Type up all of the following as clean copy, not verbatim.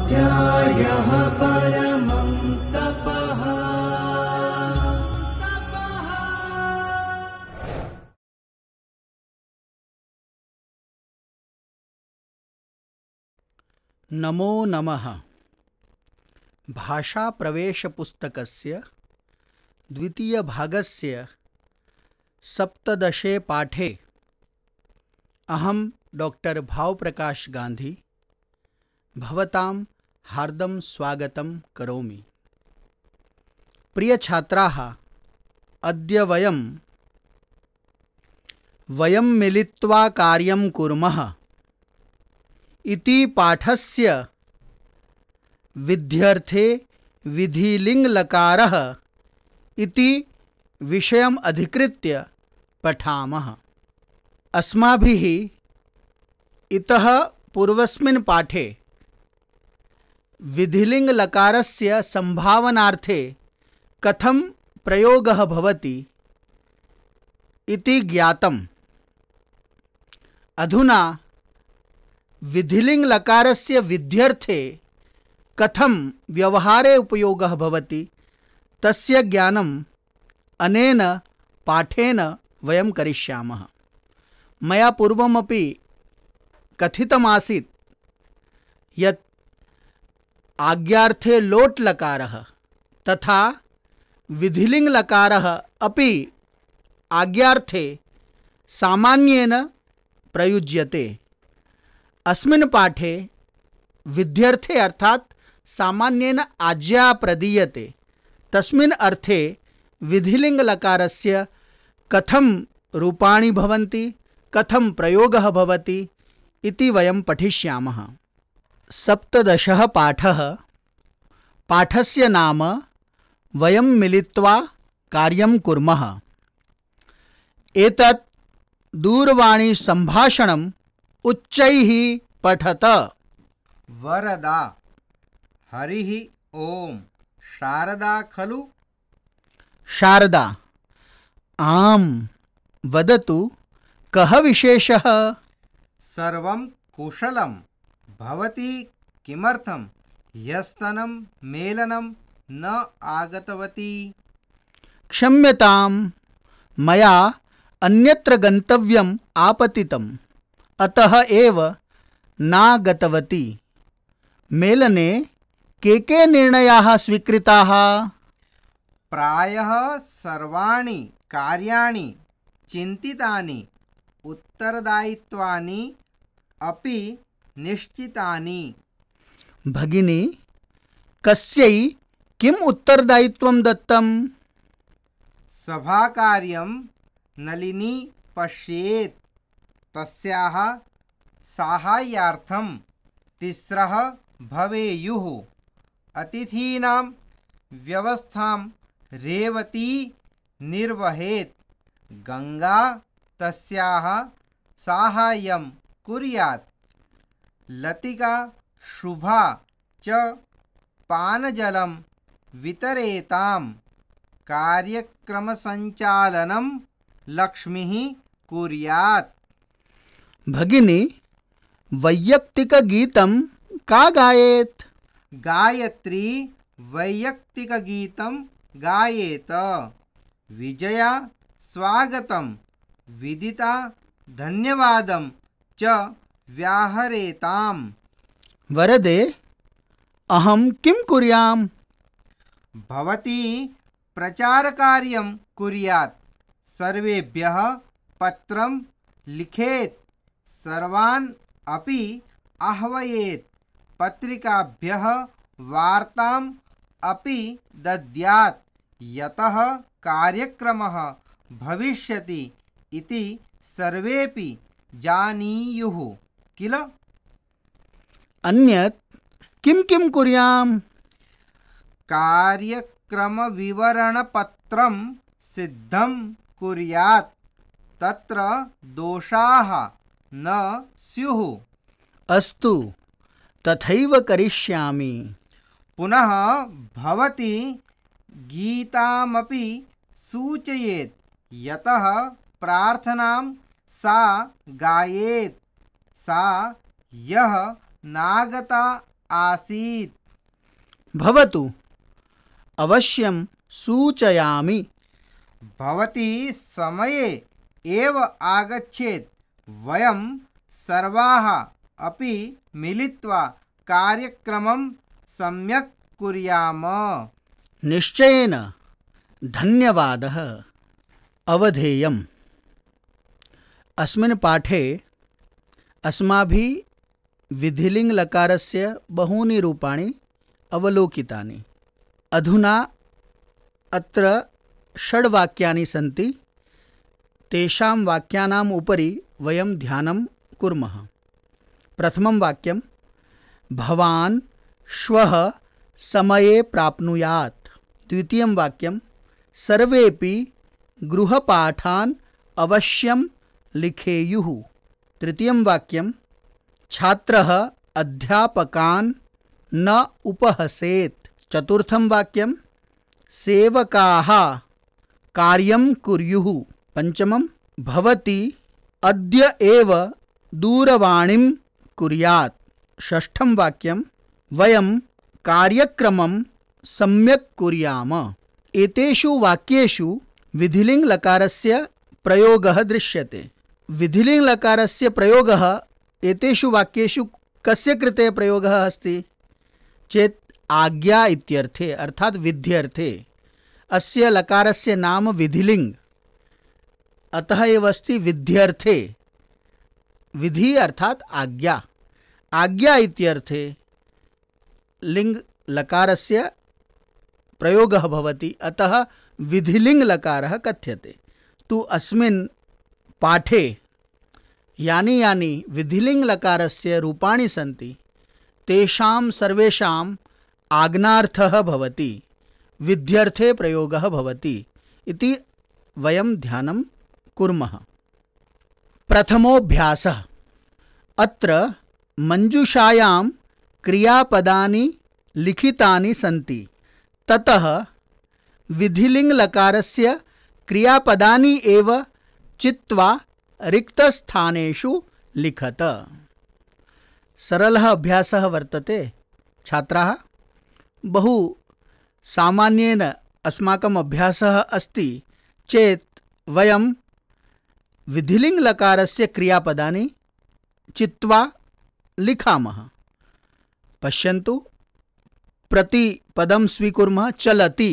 स्वाध्यायः परमं तपः। नमो नमः। भाषाप्रवेशपुस्तकस्य द्वितीयभागस्य 17 पाठे अहं डॉक्टर भावप्रकाश गांधी भवतां हार्दं स्वागतं करोमि। प्रियछात्राः, अद्य वयं मिलित्वा कार्यं कुर्मः इति पाठस्य विध्यर्थे विधिलिङ्गलकारः इति विषयम् अधिकृत्य पठामः। अस्माभिः इतः पूर्वस्मिन् पाठे विधिलिङ्गलकारस्य संभावनार्थे कथं प्रयोगः भवति इति ज्ञातम्। अधुना विधिलिङ्गलकारस्य विध्यर्थे कथं व्यवहारे उपयोगः भवति तस्य ज्ञानम् अनेन पाठेन वयं करिष्यामः। मया पूर्वमपि कथितमासीत् यत् आज्ञार्थे लोट् लकारः तथा विधिलिङ्गलकारः अपि आज्ञार्थे सामान्येन प्रयुज्यते। अस्मिन् पाठे विध्यर्थे अर्थात् सामान्येन आज्ञा प्रदीयते तस्मिन् अर्थे विधिलिङ्गलकारस्य कथं रूपाणि भवन्ति, कथं प्रयोगः भवति इति वयं पठिष्यामः। 17 पाठः। पाठस्य नाम वयं मिलित्वा कार्यं कुर्मः। एतत् दूरवाणीसम्भाषणम् उच्चैः पठत। वरदा। हरिः ओम। शारदा खलु? शारदा। आम्, वदतु, कः विशेषः? सर्वं कुशलं। भवती किमर्थं ह्यस्तनं मेलनं न आगतवती? क्षम्यतां, मया अन्यत्र गन्तव्यम् आपतितम्, अतः एव नागतवती। मेलने के निर्णयाः स्वीकृताः? प्रायः सर्वाणि कार्याणि चिन्तितानि, उत्तरदायित्वानि अपि निश्चितानि। भगिनी, कस्यै किम् उत्तरदायित्वं दत्तम्? सभाकार्यं नलिनी पश्येत्, तस्याः साहाय्यार्थं तिस्रः भवेयुः। अतिथीनां व्यवस्थां रेवती निर्वहेत्, गंगा तस्याः साहाय्यं कुर्यात्, लतिका शुभा च पानजलं वितरेतां, कार्यक्रमसञ्चालनं लक्ष्मीः कुर्यात्। भगिनी, वैयक्तिकगीतं का गायेत्? गायत्री वैयक्तिकगीतं गायेत। विजया स्वागतं, विदिता धन्यवादं च व्याहरेताम्। वरदे, अहं किं कुर्याम्? भवती प्रचारकार्यं कुर्यात्, सर्वेभ्यः पत्रं लिखेत्, सर्वान् अपि आह्वयेत्, पत्रिकाभ्यः वार्ताम् अपि दद्यात्, यतः कार्यक्रमः भविष्यति इति सर्वेपि जानीयुः किल? अन्यत् किं किं कुर्याम्? कार्यक्रमविवरणपत्रं सिद्धं कुर्यात्, तत्र दोषाः न स्युः। अस्तु, तथैव करिष्यामि। पुनः भवती गीतामपि सूचयेत्, यतः प्रार्थनां सा गायेत्। सा यः नागता आसीत्। भवतु अवश्यं सूचयामि। भवती समये एव आगच्छेत्। वयं सर्वाः अपि मिलित्वा कार्यक्रमं सम्यक् कुर्याम। निश्चयेन धन्यवादः। अवधेयम् अस्मिन् पाठे अस्माभिः विधिलिङ्गलकारस्य बहूनि रूपाणि अवलोकितानि। अधुना अत्र 6 वाक्यानि सन्ति। तेषां वाक्यानाम् उपरि वयं ध्यानं कुर्मः। प्रथमं वाक्यं भवान् श्वः समये प्राप्नुयात्। द्वितीयं वाक्यं सर्वेपि गृहपाठान् अवश्यं लिखेयुः। तृतीयं वाक्यं छात्रः अध्यापकान् न उपहसेत्। चतुर्थं वाक्यं सेवकाः कार्यं कुर्युः। पंचमं भवती अद्य एव दूरवाणीं कुर्यात्। षष्ठं वाक्यं वयं कार्यक्रमं सम्यक् कुर्याम। एतेषु वाक्येषु विधिलिङ्गलकारस्य प्रयोगः दृश्यते। विधिलिङ्गलकारस्य प्रयोगः एतेषु वाक्येषु कस्य कृते प्रयोगः अस्ति चेत् आज्ञा इत्यर्थे अर्थात् विध्यर्थे। अस्य लकारस्य नाम विधिलिङ्ग्, अतः एव अस्ति विध्यर्थे। विधि अर्थात् आज्ञा, आज्ञा इत्यर्थे लिङ्ग् लकारस्य प्रयोगः भवति, अतः विधिलिङ्गलकारः कथ्यते। तु अस्मिन् पाठे यानि यानि विधिलिङ्गलकारस्य रूपाणि सन्ति तेषां सर्वेषाम् आज्ञार्थः भवति, विध्यर्थे प्रयोगः भवति इति वयं ध्यानं कुर्मः। प्रथमोऽभ्यासः। अत्र मञ्जूषायां क्रियापदानि लिखितानि सन्ति। ततः विधिलिङ्गलकारस्य क्रियापदानि एव चित्वा रिक्तस्थानेषु लिखत। सरलः अभ्यासः वर्तते। छात्राः, बहु सामान्येन अस्माकम् अभ्यासः अस्ति चेत् वयं विधिलिङ्गलकारस्य क्रियापदानि चित्वा लिखामः। पश्यन्तु, प्रतिपदं स्वीकुर्मः। चलति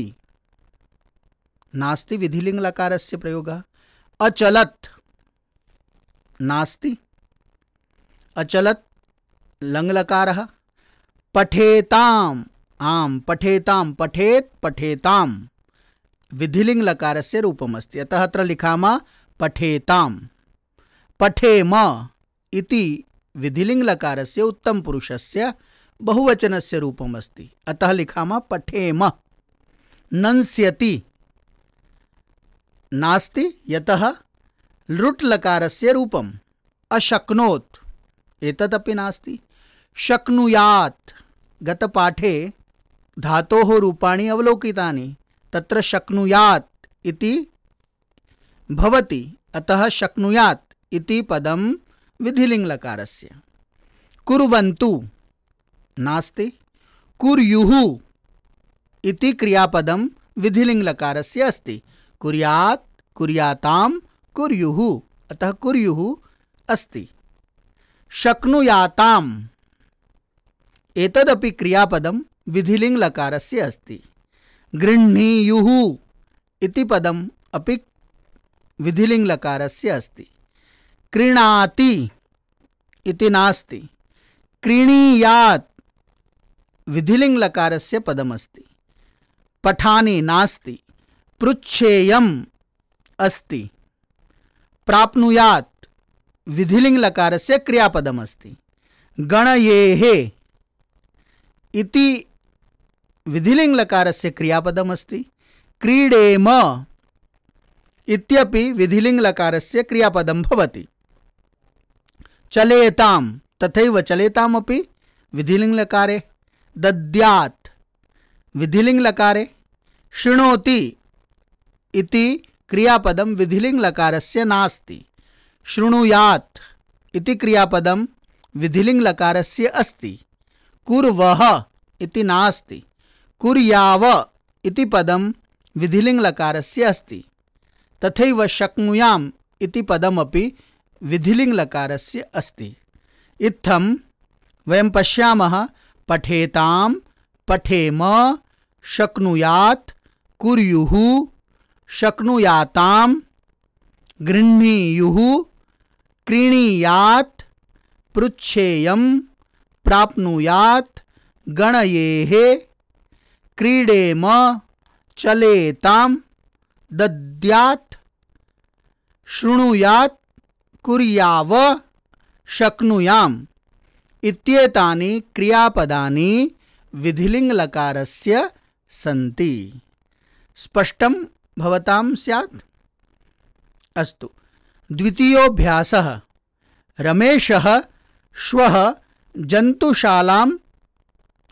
नास्ति विधिलिङ्गलकारस्य प्रयोगः। अचलत् नास्ति, अचलत् लङ्लकारः। पठेताम्, आम् पठेतां, पठेत् पठेतां विधिलिङ्गलकारस्य रूपमस्ति, अतः अत्र लिखामः पठेतां। पठेम इति विधिलिङ्गलकारस्य उत्तमपुरुषस्य बहुवचनस्य रूपमस्ति, अतः लिखामः पठेम। नंस्यति नास्ति, यतः लृट् लकारस्य रूपम्। अशक्नोत् एतदपि नास्ति। शक्नुयात्, गतपाठे धातोः रूपाणि अवलोकितानि, तत्र शक्नुयात् इति भवति, अतः शक्नुयात् इति पदं विधिलिङ्गलकारस्य। कुर्वन्तु नास्ति। कुर्युः इति क्रियापदं विधिलिङ्गलकारस्य अस्ति। कुर्यात्, कुर्यातां, कुर्युः, अतः कुर्युः अस्ति। शक्नुयाताम् एतदपि क्रियापदं विधिलिङ्गलकारस्य अस्ति। गृह्णीयुः इति पदम् अपि विधिलिङ्गलकारस्य अस्ति। क्रीणाति इति नास्ति। क्रीणीयात् विधिलिङ्गलकारस्य पदमस्ति। पठानि नास्ति। पृच्छेयम् अस्ति। प्राप्नुयात् विधिलिङ्गलकारस्य क्रियापदमस्ति। गणयेः इति विधिलिङ्गलकारस्य क्रियापदमस्ति। क्रीडेम इत्यपि विधिलिङ्गलकारस्य क्रियापदं भवति। चलेतां तथैव चलेतामपि विधिलिङ्गलकारे। दद्यात् विधिलिङ्गलकारे। शृणोति इति क्रियापदं विधिलिङ्गलकारस्य नास्ति। शृणुयात् इति क्रियापदं विधिलिङ्गलकारस्य अस्ति। कुर्वः इति नास्ति, कुर्याव इति पदं विधिलिङ्गलकारस्य अस्ति। तथैव शक्नुयाम् इति पदमपि विधिलिङ्गलकारस्य अस्ति। इत्थं वयं पश्यामः पठेतां, पठेम, शक्नुयात्, कुर्युः, शक्नुयातां, गृह्णीयुः, क्रीणीयात्, पृच्छेयं, प्राप्नुयात्, गणयेः, क्रीडेम, चलेतां, दद्यात्, शृणुयात्, कुर्याव, शक्नुयाम् इत्येतानि क्रियापदानि विधिलिङ्गलकारस्य सन्ति। स्पष्टं भवतां स्यात्? अस्तु, द्वितीयोऽभ्यासः। रमेशः श्वः जन्तुशालां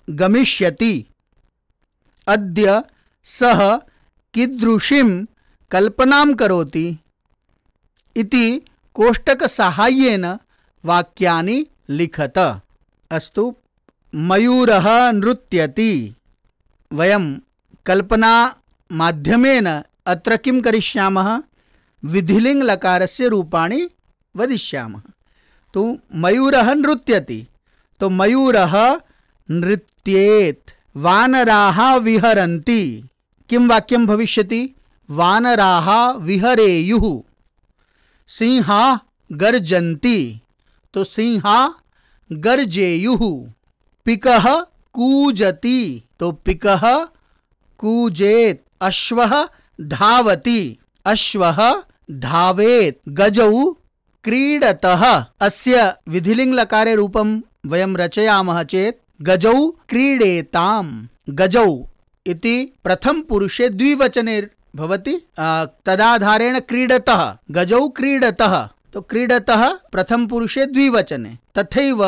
गमिष्यति। अद्य सः कीदृशीं कल्पनां करोति इति कोष्टकसाहाय्येन वाक्यानि लिखत। अस्तु, मयूरः नृत्यति। वयं कल्पना माध्यमेन अत्र किं करिष्यामः? विधिलिङ्गलकारस्य रूपाणि वदिष्यामः। तो मयूरः नृत्यति, तो मयूरः नृत्येत्। वानराः विहरन्ति। किं वाक्यं भविष्यति? वानराः विहरेयुः। सिंहाः गर्जन्ति, तो सिंहाः गर्जेयुः। पिकः कूजति, तो पिकः कूजेत्। अश्वः धावति, अश्वः धावेत्। गजौ क्रीडतः। अस्य विधिलिङ्गलकारे रूपं वयं रचयामः चेत् गजौ क्रीडेताम्। गजौ इति प्रथम पुरुषे द्विवचने भवति, तदाधारेण क्रीडतः, गजौ क्रीडतः, तो क्रीडतः प्रथम पुरुषे द्विवचने। तथैव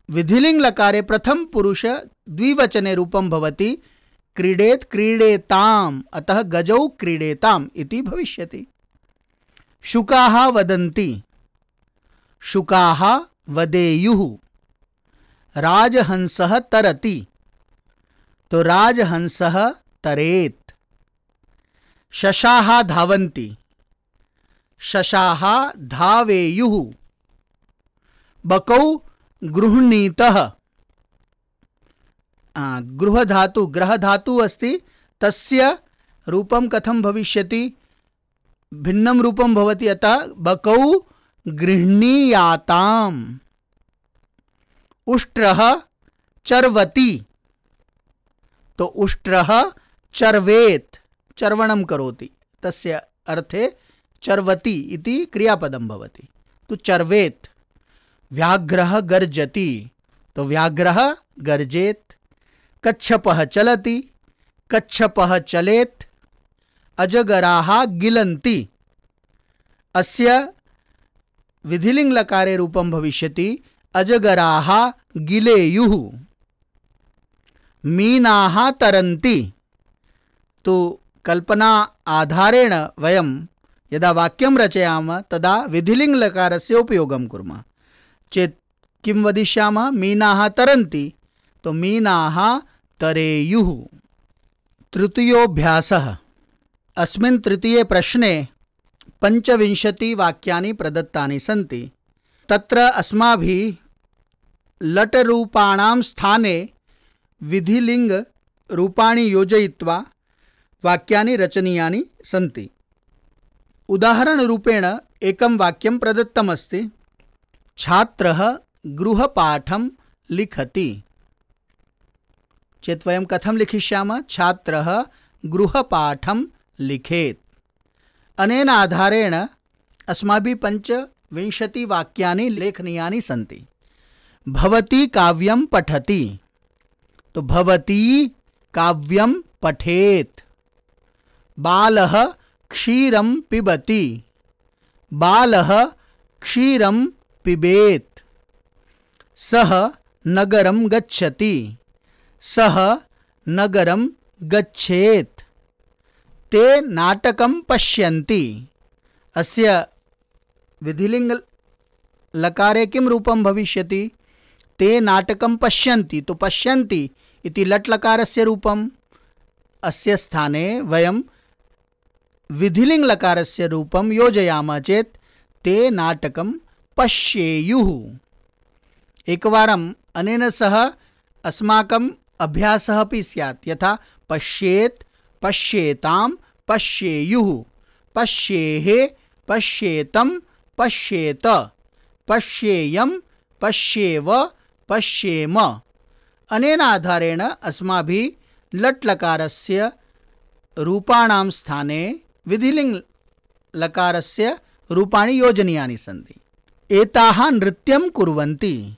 विधिलिङ्गलकारे प्रथम पुरुष द्विवचने रूपं भवति क्रीडेत्, क्रीडेताम्, अतः गजौ क्रीडेताम् इति भविष्यति। शुकाः वदन्ति, शुकाः वदेयुः। राजहंसः तरति, तो राजहंसः तरेत्। शशाः धावन्ति, शशाः धावेयुः। बकौ गृह्णीतः। गृहधातु, ग्रहधातु अस्ति, तस्य रूपं कथं भविष्यति? भिन्नं रूपं भवति, अतः बकौ गृह्णीयाताम्। उष्ट्रः चर्वति, तो उष्ट्रः चर्वेत्, चर्वणं करोति, तस्य अर्थे चर्वति इति क्रियापदं भवति, तो चर्वेत्। व्याघ्रः गर्जति, तो व्याघ्रः गर्जेत्। कच्छपः चलति, कच्छपः चलेत्। अजगराः गिलन्ति। अस्य विधिलिङ्गलकारे रूपं भविष्यति अजगराः गिलेयुः। मीनाः तरन्ति, तो कल्पना आधारेण वयं यदा वाक्यं रचयामः तदा विधिलिङ्गलकारस्य उपयोगं कुर्मः चेत् किं वदिष्यामः? मीनाः तरन्ति, तो मीनाः तरेयुः। तृतीयोऽभ्यासः। अस्मिन् तृतीये प्रश्ने 25 वाक्यानि प्रदत्तानि सन्ति। तत्र अस्माभिः लटरूपाणां स्थाने विधिलिङ्गरूपाणि योजयित्वा वाक्यानि रचनीयानि सन्ति। उदाहरणरूपेण एकं वाक्यं प्रदत्तमस्ति, छात्रः गृहपाठं लिखति चेत् वयं कथं लिखिष्यामः? छात्रः गृहपाठं लिखेत्। अनेन आधारेण अस्माभिः 25 वाक्यानि लेखनीयानि सन्ति। भवती काव्यं पठति, तो भवती काव्यं पठेत्। बालः क्षीरं पिबति, बालः क्षीरं पिबेत्। सः नगरं गच्छति, सः नगरं गच्छेत्। ते नाटकं पश्यन्ति। अस्य विधिलिङ्ग लकारे किं रूपं भविष्यति? ते नाटकं पश्यन्ति, तो पश्यन्ति इति लट्लकारस्य रूपम्। अस्य स्थाने वयं विधिलिङ्गलकारस्य रूपं योजयामः चेत् ते नाटकं पश्येयुः। एकवारम् अनेन सह अस्माकम् अभ्यासः अपि स्यात्। यथा पश्येत्, पश्येतां, पश्येयुः, पश्येः, पश्येतं, पश्येत, पश्येयं, पश्येव, पश्येम। अनेन आधारेण अस्माभिः लट्लकारस्य रूपाणां स्थाने विधिलिङ्गलकारस्य रूपाणि योजनीयानि सन्ति। एताः नृत्यं कुर्वन्ति,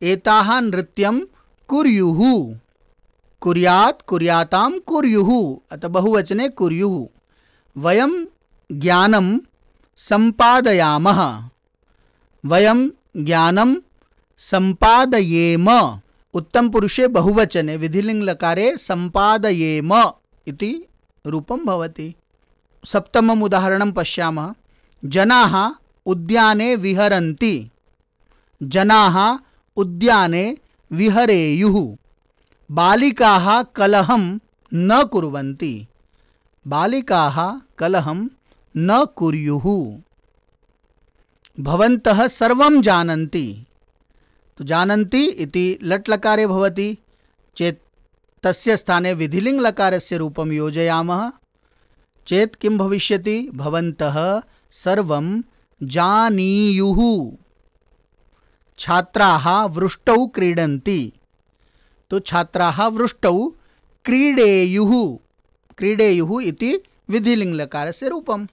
एताः नृत्यं कुर्युः, कुर्यात्, कुर्यातां, कुर्युः, अतः बहुवचने कुर्युः। वयं ज्ञानं सम्पादयामः, वयं ज्ञानं सम्पादयेम। उत्तमपुरुषे बहुवचने विधिलिङ्गलकारे सम्पादयेम इति रूपं भवति। सप्तमम् उदाहरणं पश्यामः। जनाः उद्याने विहरन्ति, जनाः उद्याने विहरेयुः। बालिकाः कलहं न कुर्वन्ति, बालिकाः कलहं न कुर्युः। भवन्तः सर्वं जानन्ति, तो जानन्ति इति लट्लकारे भवति चेत् तस्य स्थाने विधिलिङ्गलकारस्य रूपं योजयामः चेत् किं भविष्यति? भवन्तः सर्वं जानीयुः। छात्राः वृष्टौ क्रीडन्ति, तो छात्राः वृष्टौ क्रीडेयुः, क्रीडेयुः इति विधिलिङ्गलकारस्य रूपम्।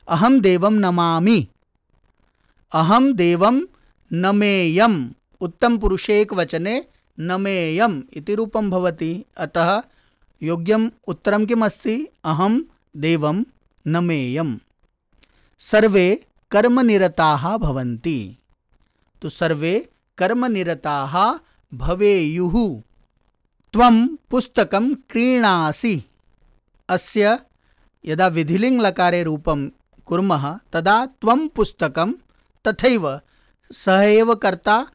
अहं देवं नमामि, अहं देवं नमेयम्। उत्तमपुरुषे एकवचने नमेयम् इति रूपं भवति। अतः योग्यम् उत्तरं किम् अस्ति? अहं देवं नमेयम्। सर्वे कर्मनिरताः भवन्ति, तो सर्वे कर्मनिरताः भवेयुः। त्वं पुस्तकं क्रीणासि, अस्य यदा विधिलिङ्गलकारे रूपं कुर्मः तदा त्वं पुस्तकं, तथैव सः एव कर्ता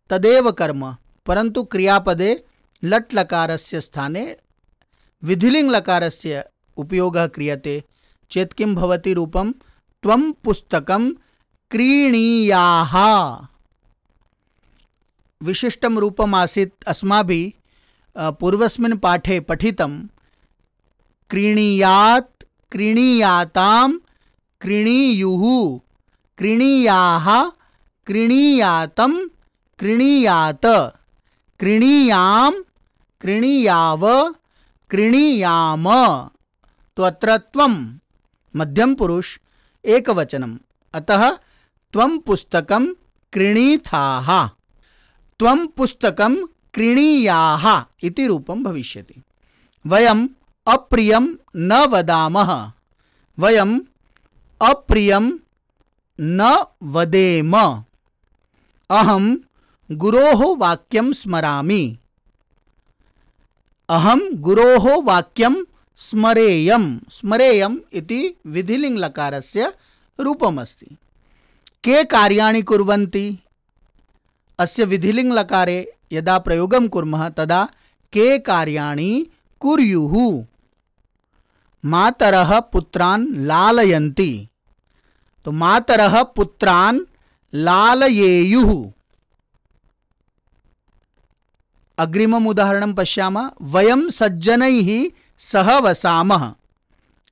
तदेव कर्म, परन्तु क्रियापदे लट्लकारस्य स्थाने विधिलिङ्गलकारस्य उपयोगः क्रियते चेत् किं भवति रूपं? त्वं पुस्तकं क्रीणीयाः। विशिष्टं रूपमासीत् अस्माभिः पूर्वस्मिन् पाठे पठितं। क्रीणीयात्, क्रीणीयातां, क्रीणीयुः, क्रीणीयाः, क्रीणीयातं, क्रीणीयात, क्रीणीयां, क्रीणीयाव, क्रीणीयाम। तो अत्र त्वं मध्यम पुरुष एकवचनम्, अतः त्वं पुस्तकं क्रीणीथाः, त्वं पुस्तकं क्रीणीयाः इति रूपं भविष्यति। वयम् अप्रियं न वदामः, वयम् अप्रियं न वदेम। अहं गुरोः वाक्यं स्मरामि, अहं गुरोः वाक्यं स्मरेयम्। स्मरेयम् इति विधिलिङ्गलकारस्य रूपमस्ति। के कार्याणि कुर्वन्ति? अस्य विधिलिङ्गलकारे यदा प्रयोगं कुर्मः तदा के कार्याणि कुर्युः। मातरः पुत्रान् लालयन्ति, तो मातरः पुत्रान् लालयेयुः। अग्रिमम् उदाहरणं पश्यामः। वयं सज्जनैः सह वसामः,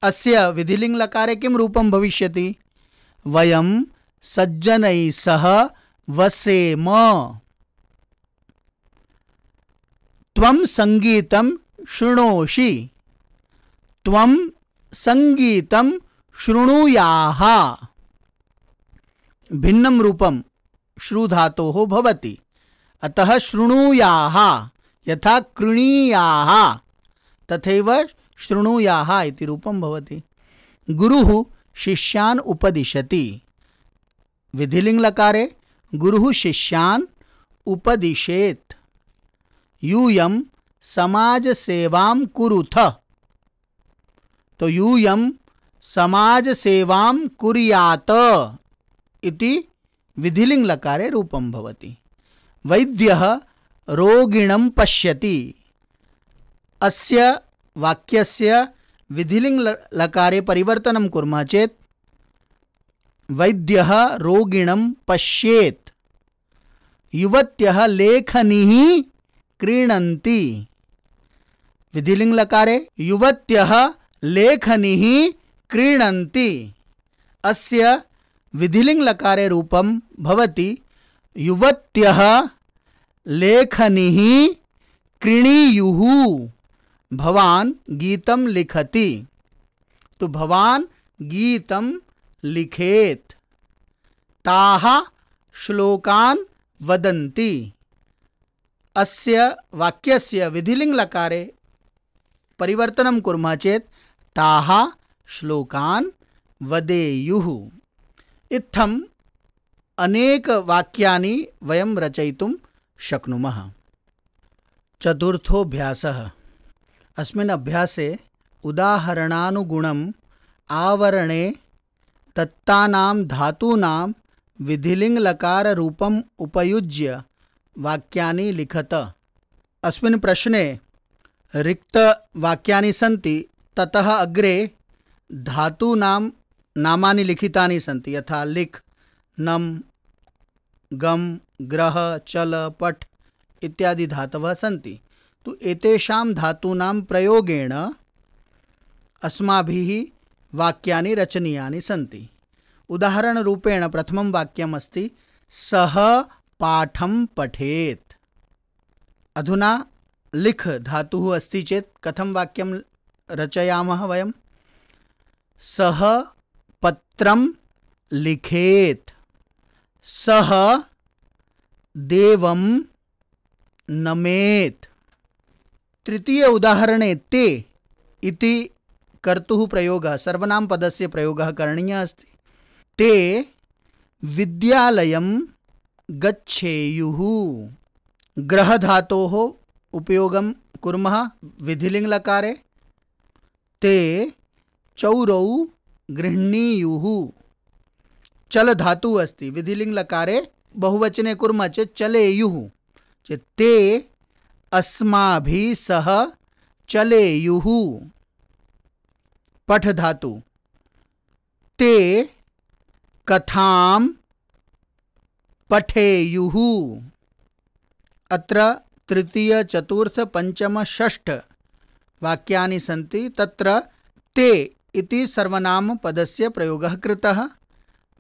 अस्य विधिलिङ्गलकारे किं रूपं भविष्यति? वयं सज्जनैः सह वसेम। त्वं सङ्गीतं शृणोषि, त्वं सङ्गीतं शृणुयाः। भिन्नं रूपं श्रुधातोः भवति, अतः शृणुयाः, यथा कृणीयाः तथैव शृणुयाः इति रूपं भवति। गुरुः शिष्यान् उपदिशति, विधिलिङ्गलकारे गुरुः शिष्यान् उपदिशेत्। यूयं समाजसेवां कुरुथ, तो यूयं समाजसेवां कुर्यात् इति विधिलिङ्गलकारे रूपं भवति। वैद्यः रोगिणं पश्यति। अस्य वाक्यस्य विधिलिङ्गलकारे परिवर्तनं कुर्मः चेत् वैद्यः रोगिणं पश्येत्। युवत्यः लेखनीः क्रीणन्ति। विधिलिङ्गलकारे युवत्यः लेखनीः क्रीणन्ति। अस्य विधिलिङ्गलकारे रूपं भवति युवत्यः लेखनीः क्रीणीयुः। भवान् गीतं लिखति। तो भवान् गीतं लिखेत्। ताः श्लोकान् वदन्ति। अस्य वाक्यस्य विधिलिङ्गलकारे परिवर्तनं कुर्मः चेत् ताः श्लोकान् वदेयुः। इत्थम् अनेक वाक्यानि वयं रचयितुं शक्नुमः। चतुर्थोऽभ्यासः। अस्मिन् अभ्यासे उदाहरणानुगुणम् आवरणे दत्तानां धातूनां विधिलिङ्गलकाररूपम् उपयुज्य वाक्यानि लिखत। अस्मिन् प्रश्ने रिक्तवाक्यानि सन्ति। ततः अग्रे धातूनां नामानि लिखितानि सन्ति, यथा लिख्, नम्, गम्, ग्रह, चल, पठ इत्यादि धातवः सन्ति। तो एतेषां धातूनां प्रयोगेण अस्माभिः वाक्यानि रचनीयानि सन्ति। उदाहरणरूपेण प्रथमं वाक्यम् अस्ति सः पाठं पठेत्। अधुना लिख् धातुः अस्ति चेत् कथं वाक्यं रचयामः वयं? सः पत्रं लिखेत्। सः देवं नमेत्। तृतीय उदाहरणे ते इति कर्तुः प्रयोगः, सर्वनामपदस्य प्रयोगः करणीयः अस्ति। ते विद्यालयं गच्छेयुः। ग्रहधातोः उपयोगं कुर्मः विधिलिङ्गलकारे। ते चौरौ गृह्णीयुः। चल धातुः अस्ति, विधिलिङ्गलकारे बहुवचने कुर्मः चेत् चलेयुः। चेत् ते अस्माभिः सह चलेयुः। पठ धातु, ते कथां पठेयुः। अत्र तृतीय, चतुर्थ, पंचम, षष्ठ वाक्यानि सन्ति। तत्र ते इति सर्वनामपदस्य प्रयोगः कृतः।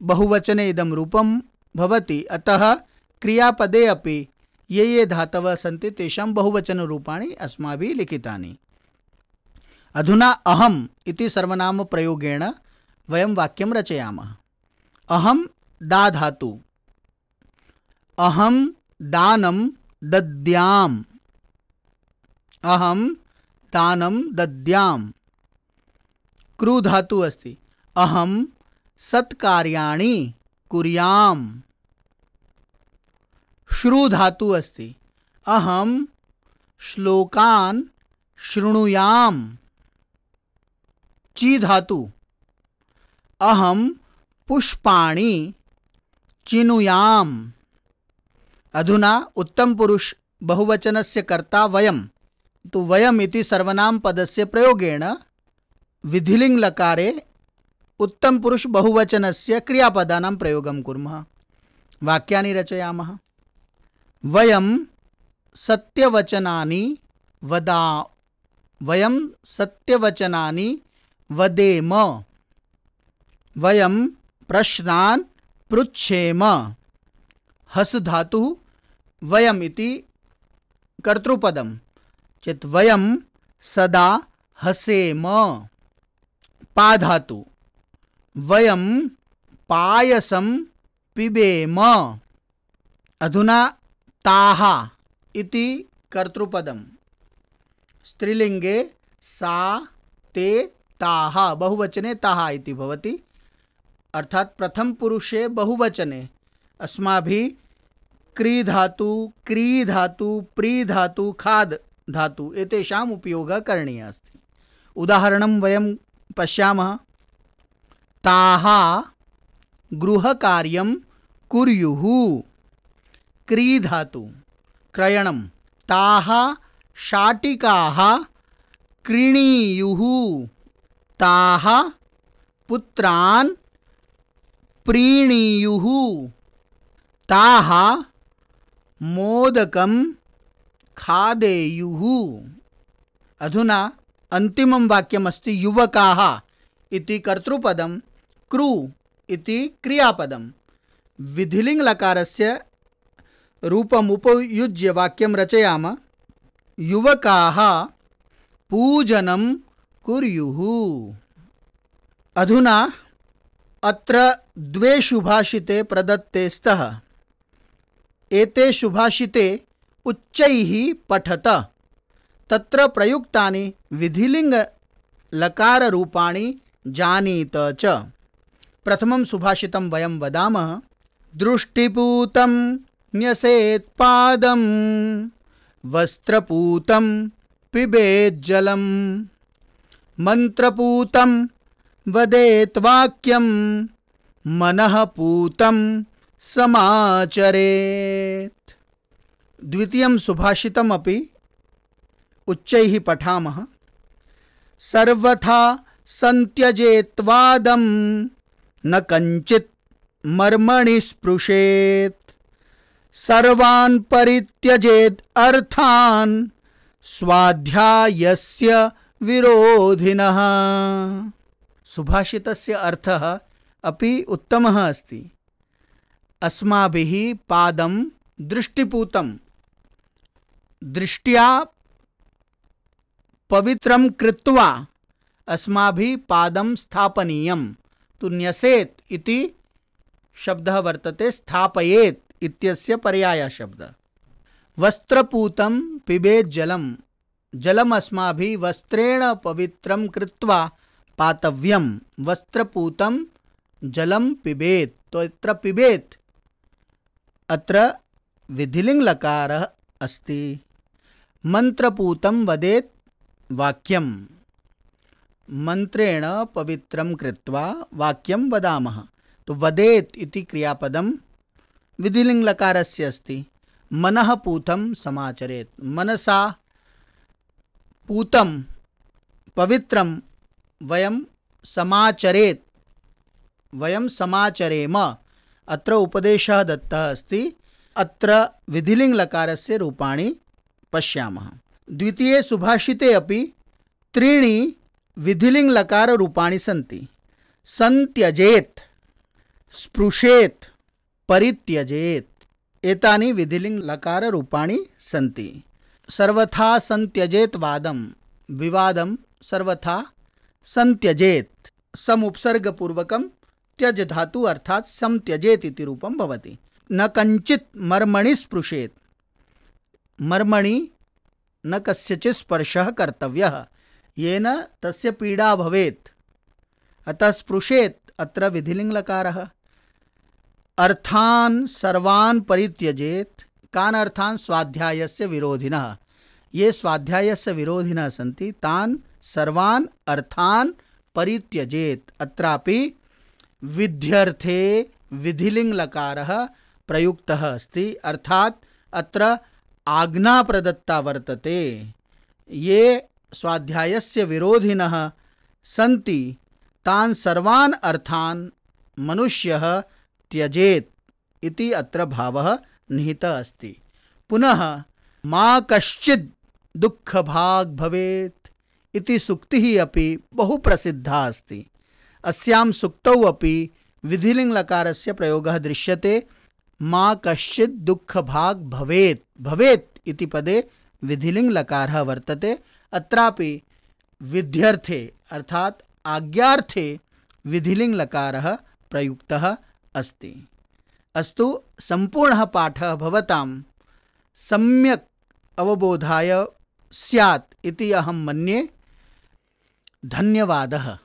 बहुवचने इदं रूपं भवति। अतः क्रियापदे अपि ये ये धातवः सन्ति तेषां बहुवचनरूपाणि अस्माभिः लिखितानि। अधुना अहम् इति सर्वनामप्रयोगेण वयं वाक्यं रचयामः। अहं दा धातु। अहं दानं दद्याम्। अहं दानं दद्याम्। कृ धातु अस्ति। अहं सत्कार्याणि कुर्याम्। श्रु धातु अस्ति। अहं श्लोकान् शृणुयाम्। ची धातु। अहं पुष्पाणि चिनुयाम्। अधुना उत्तम पुरुष बहुवचनस्य कर्ता वयं। तो वयम् इति सर्वनामपदस्य प्रयोगेण विधिलिङ्गलकारे उत्तम पुरुष बहुवचनस्य क्रियापदानां प्रयोगं कुर्मः। वाक्यानि रचयामः। वयं सत्यवचनानि वदेम। वयं प्रश्नान् पृच्छेम। हस् धातुः वयम् इति कर्तृपदं। चेत् वयं सदा हसेम। पा धातु। वयं पायसं पिबेम। अधुना ताः इति कर्तृपदं। स्त्रीलिङ्गे सा, ते, ताः, बहुवचने ताः इति भवति। अर्थात प्रथम पुरुषे बहुवचने अस्माभिः क्री धातु, क्री धातु, प्री धातु, खाद् धातु एतेषाम् उपयोगः करणीयः अस्ति। उदाहरणं वयं पश्यामः। ताः गृहकार्यं कुर्युः। क्री धातु क्रयणं ताः शाटिकाः क्रीणीयुः ताः पुत्रान् प्रीणीयुः ताः मोदकं खादेयुः। अधुना अन्तिमं वाक्यमस्ति युवकाः इति कर्तृपदं क्रू इति क्रियापदं विधिलिङ्गलकारस्य रूपमुपयुज्य वाक्यं रचयामः। युवकाः पूजनं कुर्युः। अधुना अत्र द्वे सुभाषिते प्रदत्ते स्तः। एते सुभाषिते उच्चैः पठत तत्र प्रयुक्तानि विधिलिङ्ग लकाररूपाणि जानीत च। प्रथमं सुभाषितं वयं वदामः। दृष्टिपूतं न्यसेत् पादं वस्त्रपूतं पिबेत् जलं मन्त्रपूतं वदेत् वाक्यं मनःपूतं समाचरेत्। द्वितीयं सुभाषितमपि उच्चैः पठामः। सर्वथा संत्यजेत् वादं न कञ्चित् मर्मणि स्पृशेत् सर्वान् परित्यजेत् अर्थान् स्वाध्यायस्य विरोधिनः। सुभाषितस्य अर्थः अपि उत्तमः अस्ति। अस्माभिः पादं दृष्टिपूतं दृष्ट्या पवित्रं कृत्वा अस्माभिः पादं स्थापनीयं। तु न्यसेत् इति शब्दः वर्तते स्थापयेत् इत्यस्य पर्यायः शब्दः। वस्त्रपूतं पिबेत् जलं जलम् अस्माभिः वस्त्रेण पवित्रं कृत्वा पातव्यं। वस्त्रपूतं जलं पिबेत्। तो अत्र पिबेत् अत्र विधिलिङ्गलकारः अस्ति। मन्त्रपूतं वदेत् वाक्यं मन्त्रेण पवित्रं कृत्वा वाक्यं वदामः। तो वदेत् इति क्रियापदं विधिलिङ्गलकारस्य अस्ति। मनः पूतं समाचरेत् मनसा पूतं पवित्रं वयं समाचरेत् वयं समाचरेम। अत्र उपदेशः दत्तः अस्ति। अत्र विधिलिङ्गलकारस्य रूपाणि पश्यामः। द्वितीये सुभाषिते अपि त्रीणि विधिलिङ्गलकाररूपाणि सन्ति। संत्यजेत् स्पृशेत् परित्यजेत् एतानि विधिलिङ्गलकाररूपाणि सन्ति। सर्वथा संत्यजेत् वादं विवादं सर्वथा संत्यजेत् समुपसर्गपूर्वकं त्यज धातु अर्थात संत्यजेत् इति रूपं भवति। न कञ्चित् मर्मणि स्पृशेत् मर्मणि न कस्यचित् स्पर्शः कर्तव्यः येन तस्य पीडा भवेत्। अतः स्पृशेत् अत्र विधिलिङ्गलकारः। अर्थान् सर्वान् परित्यजेत् कान् अर्थान् स्वाध्यायस्य विरोधिनः। ये स्वाध्यायस्य विरोधिनः सन्ति तान् सर्वान् अर्थान् परित्यजेत्। अत्रापि विध्यर्थे विधिलिङ्गलकारः प्रयुक्तः अस्ति। अर्थात् अत्र आज्ञा प्रदत्ता वर्तते। ये स्वाध्यायस्य विरोधिनः सन्ति तान् सर्वान् अर्थान् मनुष्यः त्यजेत् इति अत्र भावः निहितः अस्ति। पुनः मा कश्चित् दुःखभाग् भवेत् इति सूक्तिः अपि बहु प्रसिद्धा अस्ति। अस्यां सूक्तौ अपि विधिलिङ्गलकारस्य प्रयोगः दृश्यते। मा कश्चित् दुःखभाग् भवेत् भवेत् इति पदे विधिलिङ्गलकारः वर्तते। अत्रापि विध्यर्थे अर्थात् आज्ञार्थे विधिलिङ्गलकारः प्रयुक्तः अस्ति। अस्तु, सम्पूर्णः पाठः भवतां सम्यक् अवबोधाय स्यात् इति अहं मन्ये। धन्यवादः।